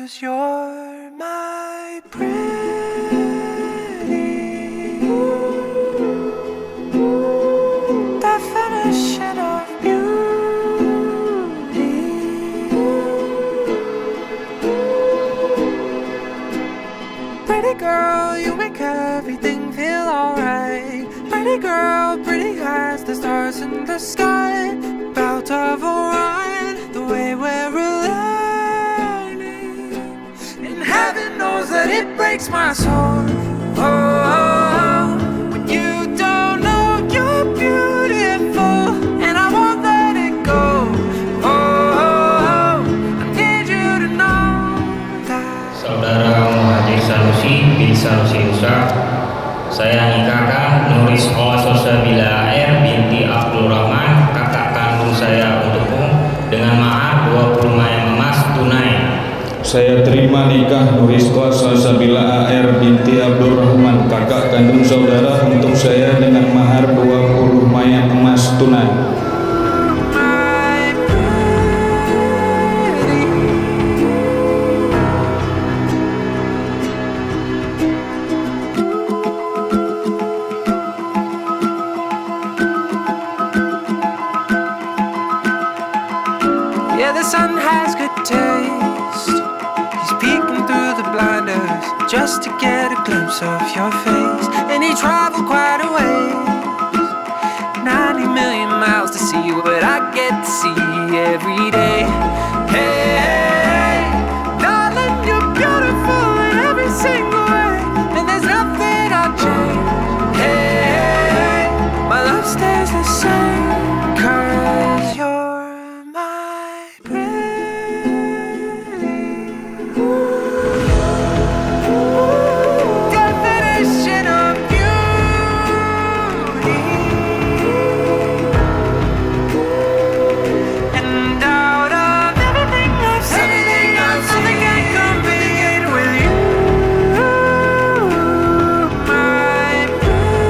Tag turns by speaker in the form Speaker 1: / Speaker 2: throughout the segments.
Speaker 1: 'cause you're my pretty definition of beauty. Pretty girl, you make everything feel alright. Pretty girl, pretty as the stars in the sky. About of Orion, the way we're aligning. And heaven knows that it breaks my soul. Oh, oh, oh. When you don't know you're beautiful, and I won't let it go. Oh, oh, oh. I need you to know that.
Speaker 2: Saudara Muhajir Sanusi bin Sanusi Ustaz, saya nikahkan Rizqha Ajir binti Baiturrahman, kakak kandung saya untukmu dengan mahar 20 mayang emas tunai.
Speaker 3: Saya terima nikah Rizqha Ajir binti Baiturrahman, kakak kandung saudara untuk saya dengan mahar 20 mayang emas tunai.
Speaker 1: Yeah, the sun has good taste. He's peeking through the blinders just to get a glimpse of your face. And he traveled quite a ways, 90 million miles to see what I get to see every day. Hey, darling, you're beautiful in every single way, and there's nothing I'd change. Hey, my love stays the same, 'cause you're my definition of beauty. And out of everything I've seen, nothing can compete with you, my pretty.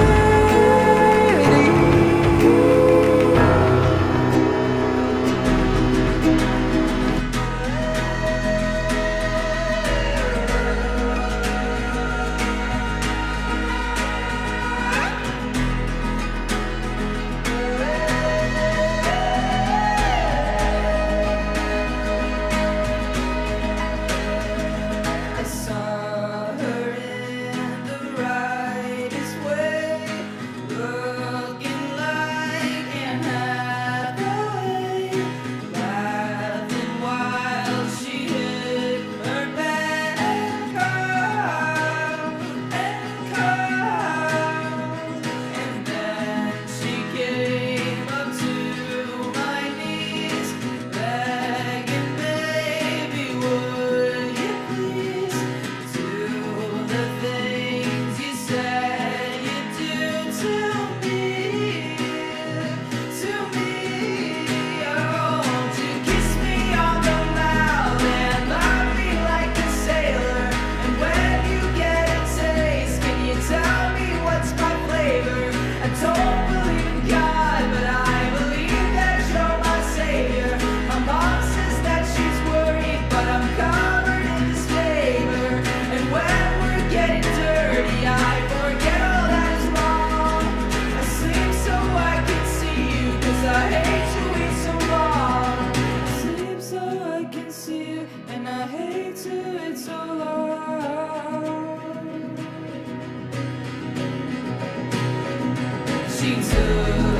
Speaker 1: I saw her in the rightest way, looking like Anne Hathaway, laughing while she hit her bed and cried, and then she came up to my knees, begging, baby, would you please do the things you said you'd do to me, oh, won't you kiss me on the mouth and love me like a sailor, and when you get a taste, can you tell me what's my flavor? I don't believe in God, but I believe that you're my savior. My mom says that she's worried, but I'm covered in His favor. And when we're getting dirty, I forget all that is wrong. I sleep so I can see you, 'cause I hate to wait so long. I sleep so I can see you, and I hate to wait so long. She took